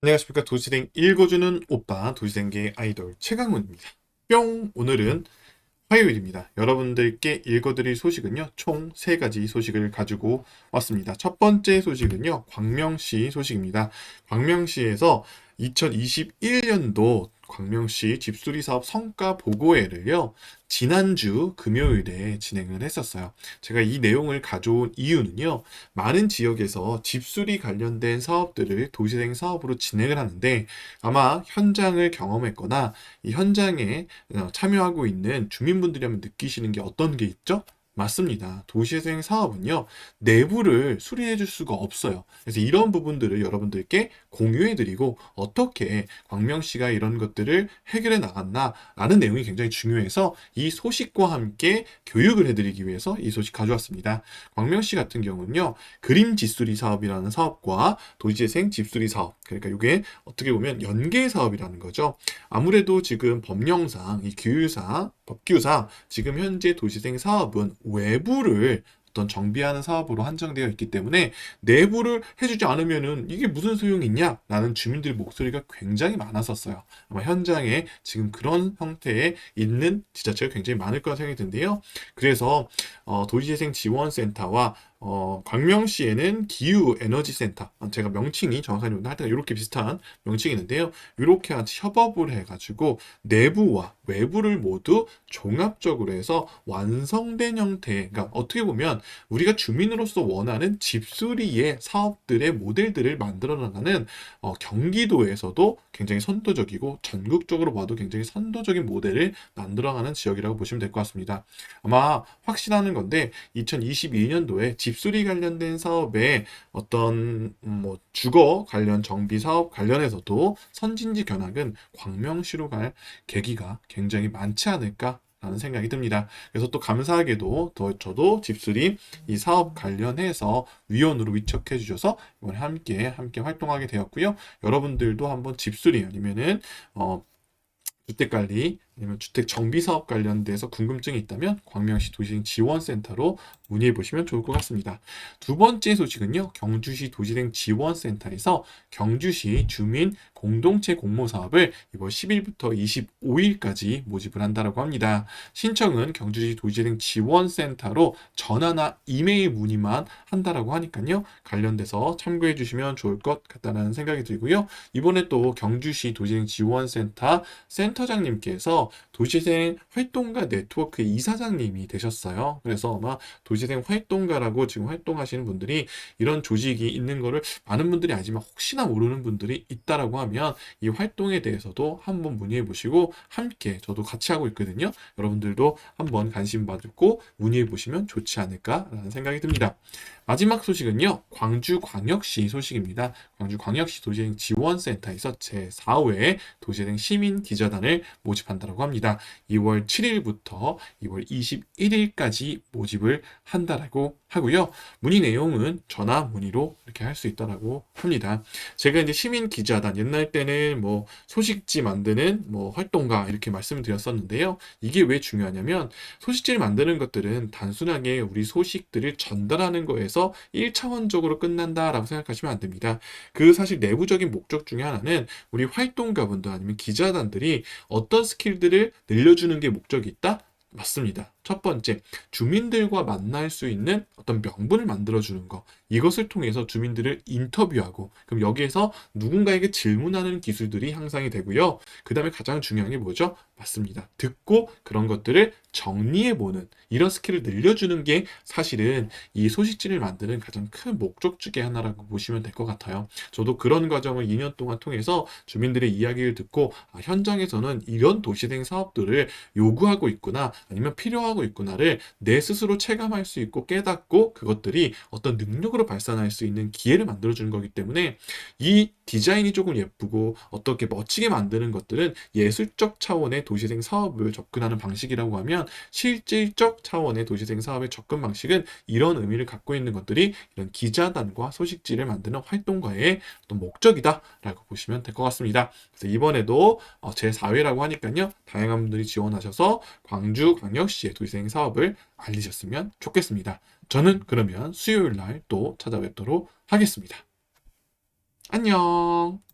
안녕하십니까. 도시생 읽어주는 오빠 도시생계 아이돌 최강훈입니다. 뿅! 오늘은 화요일입니다. 여러분들께 읽어드릴 소식은요, 총 3가지 소식을 가지고 왔습니다. 첫 번째 소식은요, 광명시 소식입니다. 광명시에서 2021년도 광명시 집수리 사업 성과 보고회를요, 지난주 금요일에 진행을 했었어요. 제가 이 내용을 가져온 이유는요, 많은 지역에서 집수리 관련된 사업들을 도시생 사업으로 진행을 하는데, 아마 현장을 경험했거나 이 현장에 참여하고 있는 주민분들이 한번 느끼시는 게 어떤 게 있죠? 맞습니다. 도시재생 사업은요, 내부를 수리해 줄 수가 없어요. 그래서 이런 부분들을 여러분들께 공유해 드리고, 어떻게 광명시가 이런 것들을 해결해 나갔나라는 내용이 굉장히 중요해서 이 소식과 함께 교육을 해드리기 위해서 이 소식 가져왔습니다. 광명시 같은 경우는요, 그림 집수리 사업이라는 사업과 도시재생 집수리 사업, 그러니까 이게 어떻게 보면 연계 사업이라는 거죠. 아무래도 지금 법령상, 이 규율상, 법규상 지금 현재 도시생 사업은 외부를 어떤 정비하는 사업으로 한정되어 있기 때문에 내부를 해주지 않으면은 이게 무슨 소용이 있냐? 라는 주민들의 목소리가 굉장히 많았었어요. 아마 현장에 지금 그런 형태에 있는 지자체가 굉장히 많을 거라 생각이 드는데요. 그래서 도시재생 지원센터와 광명시에는 기후에너지센터, 제가 명칭이 정확하게 하여튼 이렇게 비슷한 명칭이 있는데요. 이렇게 같이 협업을 해가지고 내부와 외부를 모두 종합적으로 해서 완성된 형태, 그러니까 어떻게 보면 우리가 주민으로서 원하는 집수리의 사업들의 모델들을 만들어 나가는 경기도에서도 굉장히 선도적이고 전국적으로 봐도 굉장히 선도적인 모델을 만들어가는 지역이라고 보시면 될 것 같습니다. 아마 확신하는 건데 2022년도에 집수리 관련된 사업에 어떤 뭐 주거 관련 정비 사업 관련해서도 선진지 견학은 광명시로 갈 계기가 굉장히 많지 않을까 라는 생각이 듭니다. 그래서 또 감사하게도 저도 집수리 이 사업 관련해서 위원으로 위촉해 주셔서 이번에 함께 활동하게 되었고요. 여러분들도 한번 집수리 아니면은 주택관리 아니면 주택 정비 사업 관련돼서 궁금증이 있다면 광명시 도시재생 지원센터로 문의해 보시면 좋을 것 같습니다. 두 번째 소식은요, 경주시 도시재생 지원센터에서 경주시 주민 공동체 공모 사업을 이번 10일부터 25일까지 모집을 한다고 합니다. 신청은 경주시 도시재생 지원센터로 전화나 이메일 문의만 한다라고 하니까요, 관련돼서 참고해 주시면 좋을 것 같다는 생각이 들고요. 이번에 또 경주시 도시재생 지원센터 센터장님께서 도시재생 활동가 네트워크 이사장님이 되셨어요. 그래서 아마 도시재생 활동가라고 지금 활동하시는 분들이 이런 조직이 있는 거를 많은 분들이 알지만 혹시나 모르는 분들이 있다라고 하면 이 활동에 대해서도 한번 문의해 보시고 함께 저도 같이 하고 있거든요. 여러분들도 한번 관심 받고 문의해 보시면 좋지 않을까라는 생각이 듭니다. 마지막 소식은요, 광주광역시 소식입니다. 광주광역시 도시재생 지원센터에서 제4회 도시재생 시민기자단을 모집한다고 합니다. 2월 7일부터 2월 21일까지 모집을 한다라고 하고요. 문의 내용은 전화 문의로 이렇게 할 수 있다라고 합니다. 제가 이제 시민기자단, 옛날 때는 뭐 소식지 만드는 뭐 활동가 이렇게 말씀을 드렸었는데요. 이게 왜 중요하냐면 소식지를 만드는 것들은 단순하게 우리 소식들을 전달하는 거에서 1차원적으로 끝난다라고 생각하시면 안 됩니다. 그 사실 내부적인 목적 중에 하나는 우리 활동가분들 아니면 기자단들이 어떤 스킬들을 늘려주는 게 목적이 있다? 맞습니다. 첫 번째, 주민들과 만날 수 있는 어떤 명분을 만들어주는 거. 이것을 통해서 주민들을 인터뷰하고, 그럼 여기에서 누군가에게 질문하는 기술들이 향상이 되고요. 그 다음에 가장 중요한 게 뭐죠? 맞습니다. 듣고 그런 것들을 정리해보는 이런 스킬을 늘려주는 게 사실은 이 소식지를 만드는 가장 큰 목적 중에 하나라고 보시면 될 것 같아요. 저도 그런 과정을 2년 동안 통해서 주민들의 이야기를 듣고 현장에서는 이런 도시생 사업들을 요구하고 있구나 아니면 필요하고 있구나를 내 스스로 체감할 수 있고 깨닫고 그것들이 어떤 능력으로 발산할 수 있는 기회를 만들어주는 거기 때문에 이 디자인이 조금 예쁘고 어떻게 멋지게 만드는 것들은 예술적 차원의 도시생 사업을 접근하는 방식이라고 하면 실질적 차원의 도시생 사업의 접근 방식은 이런 의미를 갖고 있는 것들이 이런 기자단과 소식지를 만드는 활동가의 어떤 목적이다라고 보시면 될 것 같습니다. 그래서 이번에도 제4회라고 하니까요. 다양한 분들이 지원하셔서 광주광역시의 도시생 사업을 알리셨으면 좋겠습니다. 저는 그러면 수요일 날 또 찾아뵙도록 하겠습니다. 안녕.